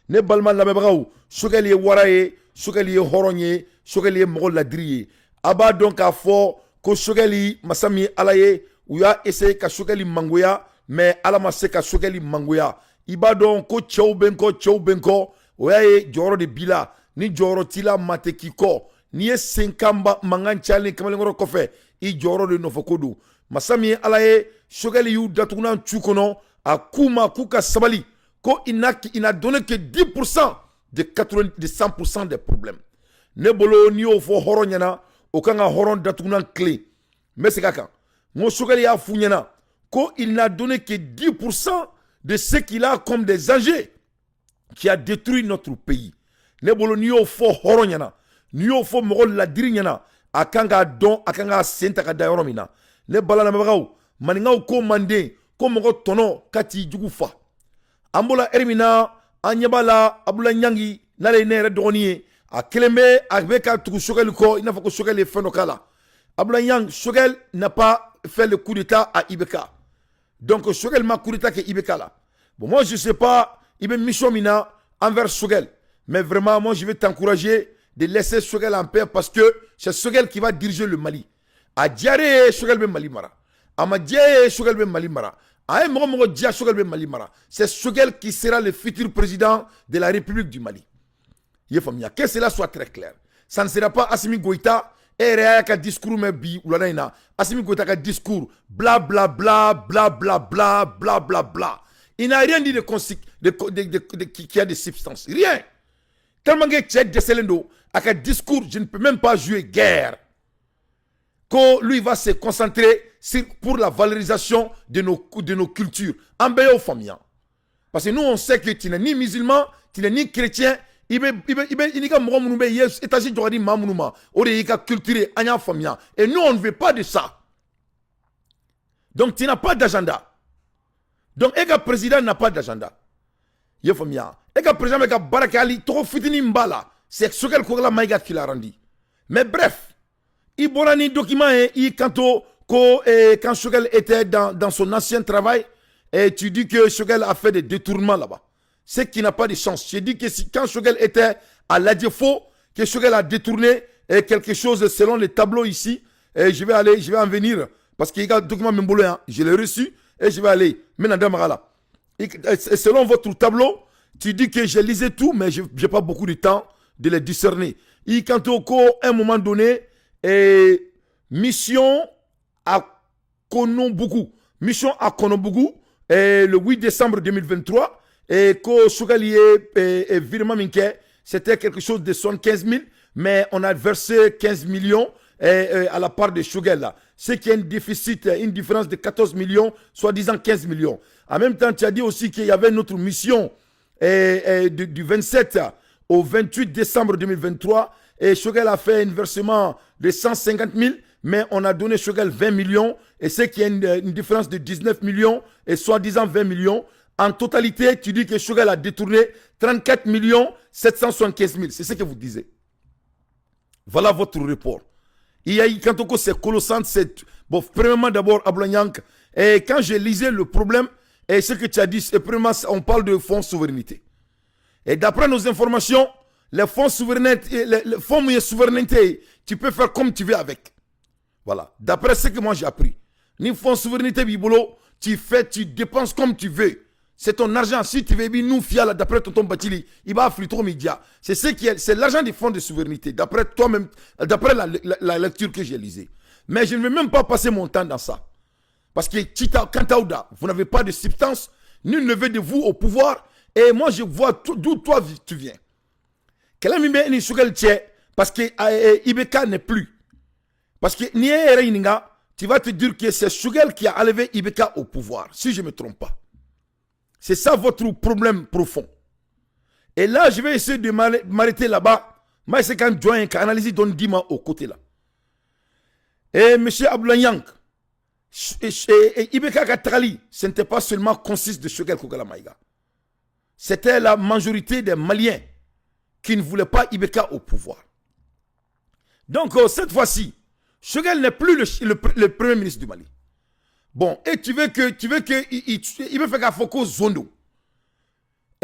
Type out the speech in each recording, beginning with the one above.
ne balma lamɛbagaw Choguel ye wara ye Choguel ye hɔrɔn ye Choguel ye mɔgɔ ladiri ye a b'a dɔn k'a fɔ ko Choguel masa min ye Ala ye u y'a essayer ka Choguel mangoya mais Ala ma se ka Choguel mangoya i b'a dɔn ko cɛw bɛ n kɔ o y'a ye jɔyɔrɔ de b'i la ni jɔyɔrɔ t'i la maa tɛ k'i kɔ n'i ye senkan mankan cayalen kamalenkɔrɔ kɔfɛ i jɔyɔrɔ de nɔfɛ ko don masa min ye Ala ye Choguel y'u datugunan cu kɔnɔ a k'u ma k'u ka sabali ko il n'a donné que 10% de 100% des problèmes ne bolo n'i y'o fɔ hɔrɔn ɲɛna o kan ka hɔrɔn datugunan tilen n bɛ segin a kan n ko Choguel y'a f'u ɲɛna ko il n'a donné que 10% de ce qu'il a comme des enjeux qui a détruit notre pays ne bolo n'i y'o fɔ hɔrɔn ɲɛna n'i y'o fɔ mɔgɔ ladiri ɲɛna a kan k'a dɔn a kan k'a sen ta ka da yɔrɔ min na ne bala lamɛbagaw maninkaw ko manden ko mɔgɔ tɔnɔ ka t'i jugu fa an bɔra eri min na an ɲɛ b'a la Abdoulaye Niangi n'ale ye ne yɛrɛ dɔgɔnin ye a kelen bɛ a bɛ ka tugu Choguel kɔ i n'a fɔ ko Choguel ye fɛn dɔ k'a la Abdoulaye Niangi Choguel n'a pas fait le coup d'état à IBK donc Choguel ma coup d'état que IBK là bon moi je sais pas il bɛ mission min na envers Choguel mais vraiment moi je vais t'encourager de laisser Choguel en paix parce que c'est Choguel qui va diriger le Mali a diyare Choguel bɛ Mali mara a ma diya Choguel bɛ Mali mara a ye mɔgɔ diya Choguel bɛ Mali mara c'est Choguel qui sera le futur président de la République du Mali i ye faamuya que cela soit très clair ça ne sera pas Assimi Goïta e yɛrɛ y'a ka discours mɛn bi wulada in na Assimi Goïta ka discours bla bla bla bla bla bla bla bla bla il n'a rien dit qui a de substance rien tellement que cɛ dɛsɛlen don a ka discours je ne peux même pas jouer guerre que lui va se concentrer pour la valorisation de nos cultures. En béo famia. Parce que nous on sait que tu n'es ni musulman, tu n'es ni chrétien, il y a mon monde états-Unis de mamounuma, il y a culture anya famia. Et nous on ne veut pas de ça. Donc tu n'as pas d'agenda. Donc le président n'a pas d'agenda. Il famia. Le président avec Barakali trop fitini mbala, c'est ce qu'elle kola maïga qui l'a rendu. Mais bref, il y document quand Choguel était dans son ancien travail et tu dis que Choguel a fait des détournements là-bas. C'est qu'il n'a pas de chance. Je dis que quand Choguel était à l'ADFO, que Choguel a détourné quelque chose selon les tableaux ici, et je vais en venir parce qu'il y a un document Mbolo, je l'ai reçu et je vais aller. Selon votre tableau, tu dis que j'ai lisé tout, mais je n'ai pas beaucoup de temps de les discerner. Et quand à un moment donné, et mission à Konombougou. Mission à Konombougou le 8 décembre 2023. Et que Choguel et virement minke, c'était quelque chose de 75 000, mais on a versé 15 millions à la part de Choguel là. C'est qu'il y a un déficit, une différence de 14 millions, soi-disant 15 millions. En même temps, tu as dit aussi qu'il y avait une autre mission du 27 au 28 décembre 2023. Et Choguel a fait un versement de 150 000, mais on a donné Choguel 20 millions, et c'est qu'il y a une différence de 19 millions, et soi-disant 20 millions. En totalité, tu dis que Choguel a détourné 34 775 000. C'est ce que vous disiez. Voilà votre report. Il y a quand on c'est colossal, c'est... Bon, premièrement, d'abord, Abdoulaye Niangi, et quand j'ai lisé le problème, et ce que tu as dit, c'est premièrement, on parle de fonds souveraineté. Et d'après nos informations, les fonds souveraineté, les fonds de souveraineté, tu peux faire comme tu veux avec. Voilà. D'après ce que moi j'ai appris. Ni fonds souveraineté bibolo, tu dépenses comme tu veux. C'est ton argent. Si tu veux nous fier d'après ton Batili, il va affluer trop média. C'est l'argent des fonds de souveraineté. D'après toi-même, d'après la lecture que j'ai lisée. Mais je ne vais même pas passer mon temps dans ça. Parce que Kantaouda, vous n'avez pas de substance. Nul ne veut de vous au pouvoir. Et moi je vois d'où toi tu viens. Parce que IBK n'est plus. Parce que tu vas te dire que c'est Choguel qui a enlevé IBK au pouvoir, si je ne me trompe pas. C'est ça votre problème profond. Et là, je vais essayer de m'arrêter là-bas. Moi, c'est quand je vais analyser Don Dima au côté là. Et M. Abdoulaye Niangi, IBK Katrali, ce n'était pas seulement consiste de Choguel Kogala Maïga. C'était la majorité des Maliens qui ne voulaient pas IBK au pouvoir. Donc, cette fois-ci, Choguel n'est plus le premier ministre du Mali. Bon, et tu veux que il veut faire qu'à Foko Zondo.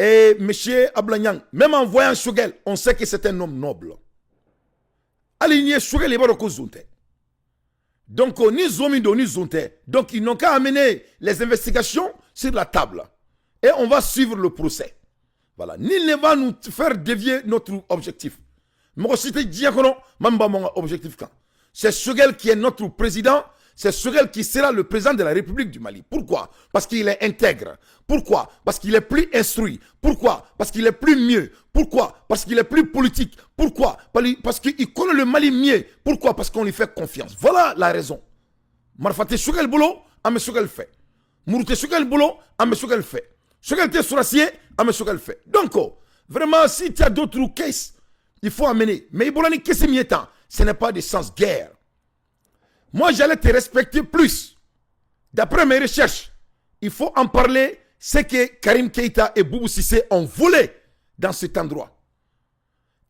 Et M. Ablanyang, même en voyant Choguel, on sait que c'est un homme noble. Aligné Choguel, il va le donc, ni Zomido, ni Zonte. Donc, ils n'ont qu'à amener les investigations sur la table. Et on va suivre le procès. Voilà. Nul ne va nous faire dévier notre objectif. Moi, c'était Diakono, Mamba, mon objectif. C'est Choguel qui est notre président. C'est Choguel qui sera le président de la République du Mali. Pourquoi? Parce qu'il est intègre. Pourquoi? Parce qu'il est plus instruit. Pourquoi? Parce qu'il est plus mieux. Pourquoi? Parce qu'il est plus politique. Pourquoi? Parce qu'il connaît le Mali mieux. Pourquoi? Parce qu'on lui fait confiance. Voilà la raison. Marfate Choguel Boulot, Ame Choguel fait. Mouroute Choguel Boulot, Ame Choguel fait. Choguel Te Sourassier, Ame Choguel fait. Donc, vraiment, si tu as d'autres cases, il faut amener. Mais Ibolani Kessimietan, ce n'est pas de sens guerre. Moi, j'allais te respecter plus. D'après mes recherches, il faut en parler. C'est que Karim Keïta et Boubou Sissé ont volé dans cet endroit.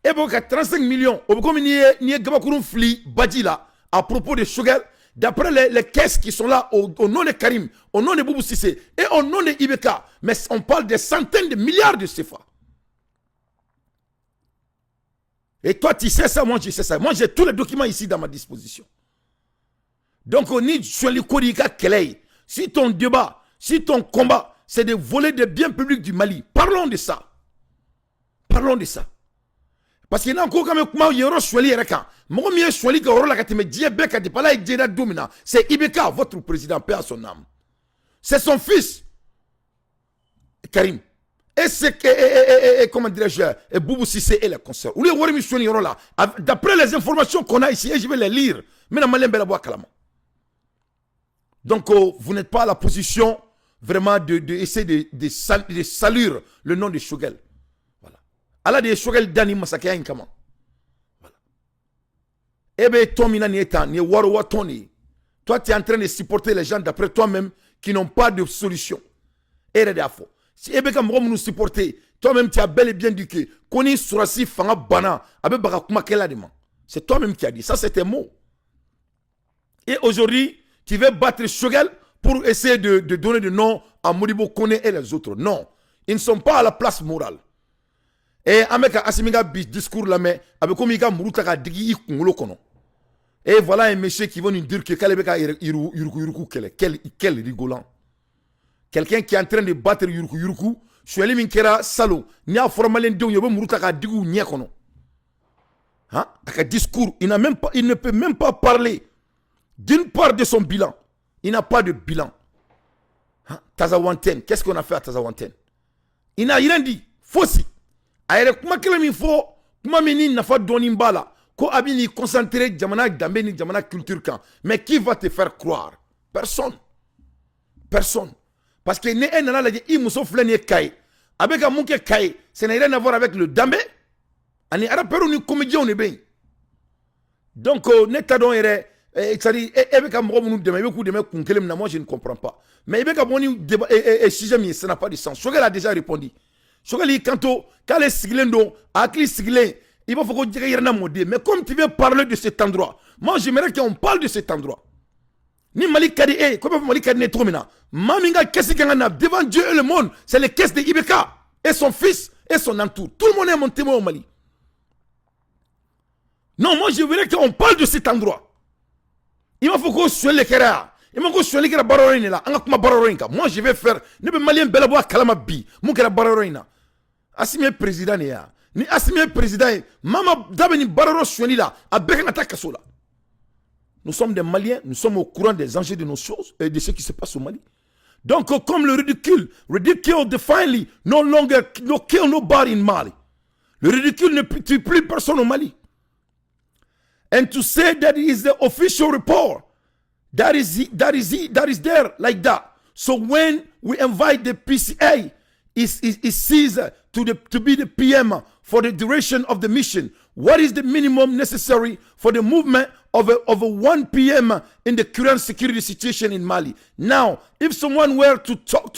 Et bon, 35 millions, comme il y a Gabakurum Fli, Badila, à propos de Choguel, d'après les caisses qui sont là, au nom de Karim, au nom de Boubou Sissé et au nom de Ibeka, mais on parle de centaines de milliards de CFA. Et toi, tu sais ça, moi, je sais ça. Moi, j'ai tous les documents ici dans ma disposition. Donc, on dit, si ton débat, si ton combat, c'est de voler des biens publics du Mali, parlons de ça. Parlons de ça. Parce qu'il y a encore quand même, il y a un choisi, c'est Ibeka, votre président, paix à son âme. C'est son fils, Karim. Et c'est comment dirais-je, et Boubou Sissé et les concerts. D'après les informations qu'on a ici, et je vais les lire, mais donc, vous n'êtes pas à la position vraiment d'essayer de salir le nom de Choguel. Voilà. Allah de Choguel Dani Masakaya Nkama. Voilà. Ebe Tomina Nietan, ni Warwa Tony. Toi, tu es en train de supporter les gens d'après toi-même qui n'ont pas de solution. Et redafo. Si Ebe Kamrom nous supporter, toi-même, tu as bel et bien dit que Koni Surasi Fanga Bana, Abe Barakuma Keladima. C'est toi-même qui as dit. Ça, c'est tes mots. Et aujourd'hui, tu veux battre Choguel pour essayer de donner des noms à Modibo Kone et les autres. Non. Ils ne sont pas à la place morale. Et avec Asimiga discours là, mais avec Komika Murutaka Digi Kungolo Kono. Et voilà un monsieur qui va nous dire que Kalebeka Yuruku, quel rigolant. Quelqu'un qui est en train de battre Yuruku, je suis allé Minkera Salo, ni a formé l'un d'eux, Murutaka Digu Nyakono. Hein? Avec un discours, il ne peut même pas parler. D'une part de son bilan, il n'a pas de bilan. Hein? Tazawanten, qu'est-ce qu'on a fait à Tazawanten? Il n'a rien dit. Fossi. Aïe, comment qu'il faut, comment il n'a pas donné une balle, ko abini concentré jamana dambeni jamana culture kan. Mais qui va te faire croire? Personne. Personne. Parce que ne en a dit, il m'a soufflé ni kai. Avec un mouké kai, ça n'a rien à voir avec le dambé. Ani araperu ni comédien on est bien. Donc, netadon ere. C'est-à-dire, moi je ne comprends pas. Mais ça n'a pas de sens. Choguel a déjà répondu. Choguel, quand les siglendo, il va falloir dire, mais comme tu veux parler de cet endroit, moi j'aimerais qu'on parle de cet endroit. Ni Mali Kadi, comme Mali Kadi n'est trop maintenant. Maminga, qu'est-ce qu'il y a devant Dieu et le monde? C'est les caisses de Ibeka et son fils et son entour. Tout le monde est mon témoin au Mali. Non, moi je voudrais qu'on parle de cet endroit. Il m'a fait qu'on soit les kera. Il m'a fait qu'on soit les kera barorin là. Moi je vais faire. Ne peux malien belaboa kalamabi. Mon kera barorin. Assimé président ne ya. Ni assimé président. Mama dabeni baroro swani là. A bekanata kasola. Nous sommes des Maliens. Nous sommes au courant des enjeux de nos choses et de ce qui se passe au Mali. Donc comme le ridicule definitely no longer no kill nobody in Mali. Le ridicule ne tue plus personne au Mali. And to say that it is the official report that is there like that. So when we invite the PCA, it sees to be the PM for the duration of the mission. What is the minimum necessary for the movement of a 1 PM in the current security situation in Mali? Now, if someone were to talk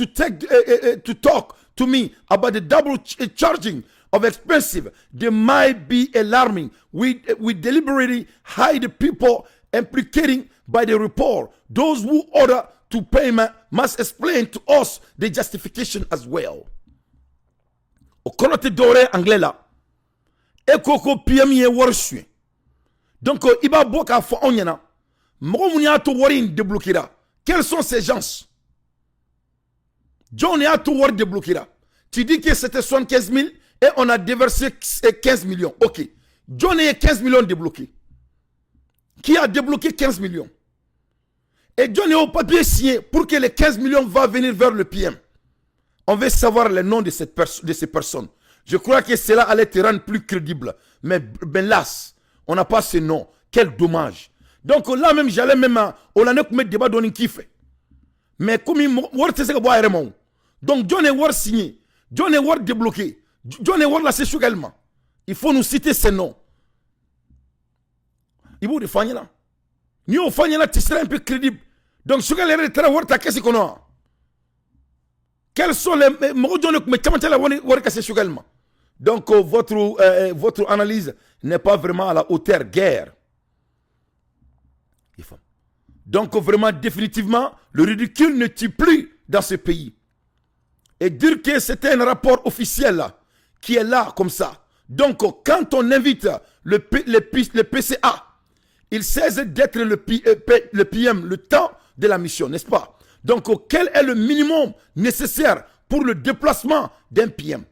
to me about the double charging of expensive, they might be alarming. We deliberately hide the people implicating by the report. Those who order to payment must explain to us the justification as well. o kono te dore anglais la e koko PM ye worshwe donc iba boka fo onyana mo mun ya to wori débloquera quels sont ces gens John ya to wori débloquera tu dis que c'était 75 000 et on a déversé 15 millions ok John a 15 millions débloqués qui a débloqué 15 millions et John est au papier signé pour que les 15 millions va venir vers le PM. On veut savoir les noms de ces personnes. Je crois que cela allait te rendre plus crédible. Mais ben las, on n'a pas ce nom. Quel dommage. Donc là même, j'allais même au l'année comme débat donné qui fait. Mais comme il te sait que donc John est war signé, John est war débloqué, John est war là c'est également. Il faut nous citer ces noms. Il faut défendre là. Ni au fond, tu seras un peu crédible. Donc, ce que les très war ta qu'est-ce qu'on a? Quels sont les donc votre analyse n'est pas vraiment à la hauteur guerre. Donc vraiment définitivement le ridicule ne tue plus dans ce pays. Et dire que c'était un rapport officiel là, qui est là comme ça. Donc quand on invite le PCA, il cesse d'être le PM le temps de la mission, n'est-ce pas? Donc, quel est le minimum nécessaire pour le déplacement d'un PM?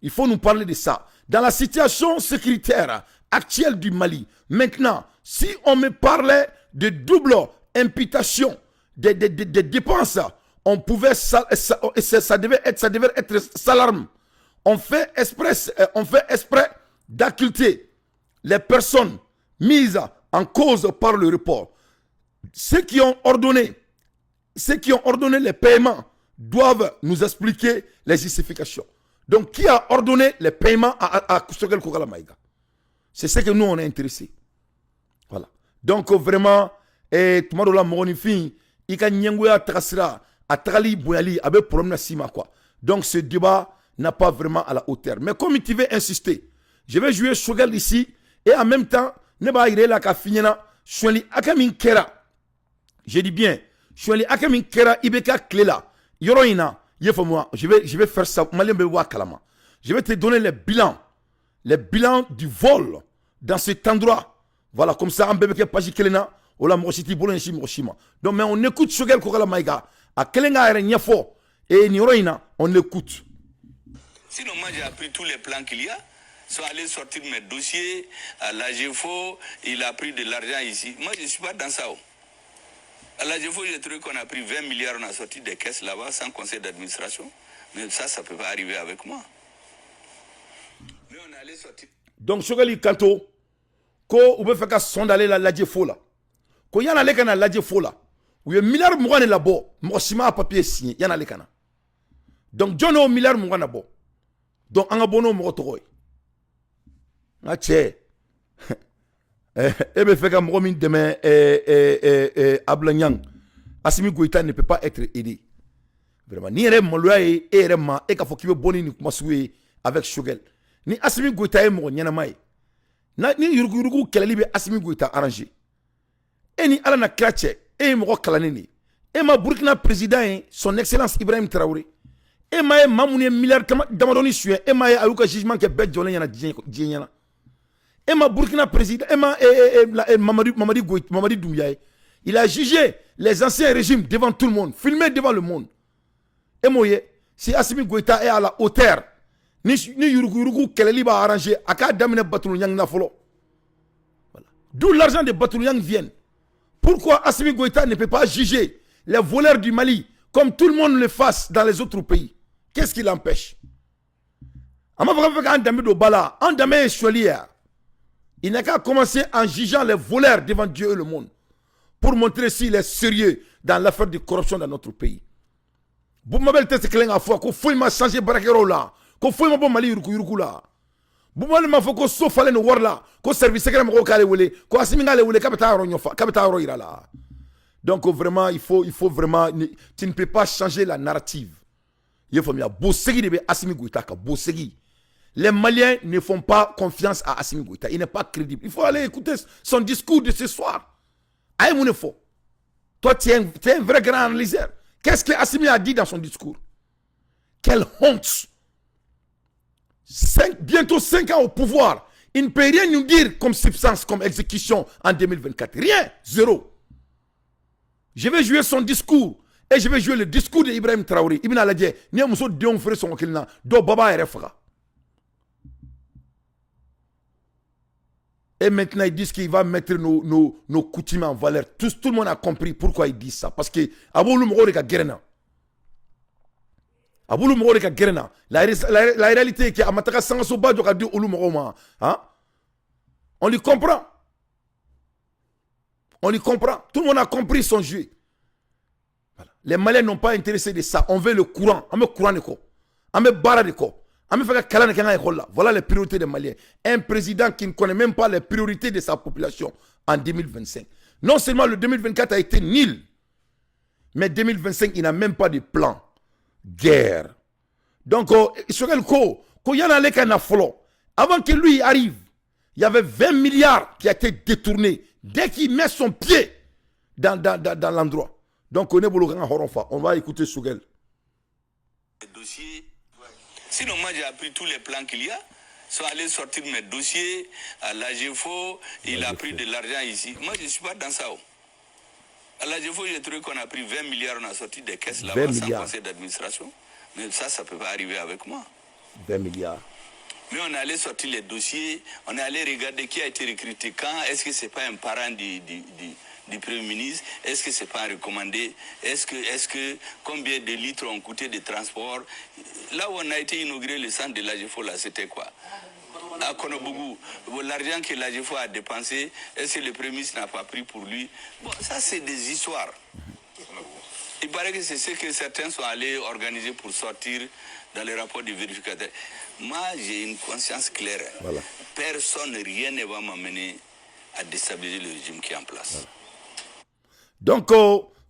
Il faut nous parler de ça. Dans la situation sécuritaire actuelle du Mali, maintenant, si on me parlait de double imputation des dépenses, on pouvait, ça devait être salarme. On fait exprès d'occulter les personnes mises en cause par le report. Ceux qui ont ordonné les paiements doivent nous expliquer les justifications. Donc, qui a ordonné les paiements à Sogel Kokala Maïga? C'est ce que nous, on est intéressés. Voilà. Donc, vraiment, Tumadola Moronifi, Ika Nyengoya Trasira, Atrali Bouyali, avec problème na Sima, quoi. Donc, ce débat n'a pas vraiment à la hauteur. Mais comme tu veux insister, je vais jouer Sogel ici, et en même temps, Neba Irela Kafinena, Chouali Akamin Kera. Je dis bien, Chouali Akamin Kera, Ibeka Klela, Yoroina, moi, je vais faire ça. Je vais te donner les bilans du vol dans cet endroit. Voilà, comme ça, en bébé Paji Kelena, Ola Moshiti Bolenshi Moshima. Donc, mais on écoute Shogel Kokala Maïga, à Kelenga Nyafo et Niroina, on écoute. Sinon, moi, j'ai appris tous les plans qu'il y a. Ils sont allés sortir mes dossiers à l'AGFO, il a pris de l'argent ici. Moi, je ne suis pas dans ça. À l'AGFO, j'ai trouvé qu'on a pris 20 milliards, on a sorti des caisses là-bas sans conseil d'administration. Mais ça ne peut pas arriver avec moi. Mais on est allé sortir. Donc, Chogali Kanto, ko ou be feka sondaler la l'AGFO là. Ko yana le kana l'AGFO là. Ou ye milliard mouane là-bas, mo sima papier signé, yana le kana. Donc, Jono milliard mouane là-bas. Donc, anga bono mo tokoy. Nga tche. Ebe feka moumin demain Ablanyang. Assimi Goïta ne peut pas être aidé. Vraiment. Ni ere moloya e ere ma e ka fokibe boni ni kumasoué avec Shogel. Ni Assimi Goïta e mo nyana mai. Na ni yurugu kelali be Assimi Goïta arrangé. E ni ala na klache e mo kalanini. E ma Burkina président son excellence Ibrahim Traoré. E ma e mamouni milliard damadoni sué. E ma e ayuka jugement ke bet jolé yana djenya. Et ma Burkina président, Mamadi Doumbia, il a jugé les anciens régimes devant tout le monde, filmé devant le monde. Et moi, si Assimi Goïta est à la hauteur, ni Yurugu Keleli va arranger, Aka Damine Batoulou na folo. D'où l'argent de Batoulou vient. Pourquoi Assimi Goïta ne peut pas juger les voleurs du Mali comme tout le monde le fasse dans les autres pays? Qu'est-ce qui l'empêche? Il n'a qu'à commencer en jugeant les voleurs devant Dieu et le monde pour montrer s'il est sérieux dans l'affaire de corruption dans notre pays. Vous m'avez dit que vous m'a changé barakero là, que vous m'a Mali yuruku là. Vous m'avez dit que sauf aller nous voir là, que service secret m'ont calé wele, que Assimi ngale wele kapita ro ira là. Donc vraiment il faut vraiment tu ne peux pas changer la narrative. Il faut bien bosser de Assimi Goïta ka bosser. Les Maliens ne font pas confiance à Assimi Goïta. Il n'est pas crédible. Il faut aller écouter son discours de ce soir. Aïe mon info. Toi, tu es un vrai grand analyseur. Qu'est-ce que Assimi a dit dans son discours? Quelle honte. bientôt 5 ans au pouvoir. Il ne peut rien nous dire comme substance, comme exécution en 2024. Rien, zéro. Je vais jouer son discours et je vais jouer le discours d'Ibrahim Traoré. Ibn Aladje, ni a muso denw fere son kilna, do baba yɛrɛ faga. Et maintenant, ils disent qu'il va mettre nos coutumes en valeur. Tout le monde a compris pourquoi ils disent ça. Parce que Aboulou Moro de Gerena. Aboulou Moro de Gerena. La réalité est que Amataka Sangasoba doit dire Oulou Moro. On lui comprend. On lui comprend. Tout le monde a compris son jeu. Voilà. Les Maliens n'ont pas intéressé de ça. On veut le courant. On veut le courant de quoi. On veut bara de quoi. Voilà les priorités des Maliens. Un président qui ne connaît même pas les priorités de sa population en 2025. Non seulement le 2024 a été nul, mais 2025, il n'a même pas de plan. Guerre. Donc, avant que lui arrive, il y avait 20 milliards qui a été détournés dès qu'il met son pied dans l'endroit. Donc, on va écouter Sougel. Sinon, moi, j'ai appris tous les plans qu'il y a. Ils sont allés sortir mes dossiers à l'AGFO. Il a pris de l'argent ici. Moi, je ne suis pas dans ça. À l'AGFO, j'ai trouvé qu'on a pris 20 milliards. On a sorti des caisses là-bas sans conseil d'administration. Mais ça ne peut pas arriver avec moi. 20 milliards. Mais on est allé sortir les dossiers. On est allé regarder qui a été recruté quand. Est-ce que ce n'est pas un parent du Premier ministre? Est-ce que ce n'est pas un recommandé? Est-ce que combien de litres ont coûté de transport? Là où on a été inauguré le centre de l'AGFO, là, c'était quoi? À Konobougou, l'argent que l'AGFO a dépensé, est-ce que le Premier ministre n'a pas pris pour lui? Bon, ça, c'est des histoires. Il paraît que c'est ce que certains sont allés organiser pour sortir dans les rapports du vérificateur. Moi, j'ai une conscience claire. Voilà. Personne, rien ne va m'amener à déstabiliser le régime qui est en place. Voilà. Donc,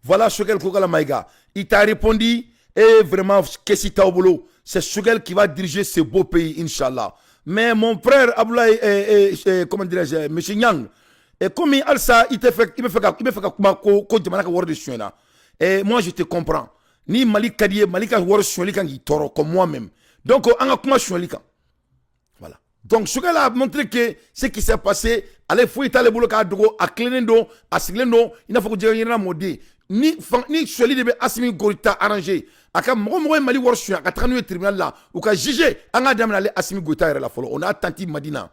voilà Choguel Kogala Maïga. Il t'a répondu, et vraiment, qu'est-ce qu'il t'a au boulot? C'est Choguel qui va diriger ce beau pays, Inch'Allah. Mais mon frère Aboulaye, comment dirais-je, M. Nyang, et comme il ça, il me fait et moi, je te comprends. Ni Malik Kadie, Malika Wor Chouelika qui toro comme moi-même. Donc, on a comment Chouelika. Voilà. Donc, Choguel a montré que ce qui s'est passé, allez, faut étaler le boulot à Clénendo, à Siglendo, il n'a pas que dire rien modé. Ni Choueli de Assimi Gorita arrangé. Aka Momo Mali Wor Chouya, à 39 tribunal là, ou qu'à juger, on a demandé Assimi Gorita et la follow. On a attentif Madina.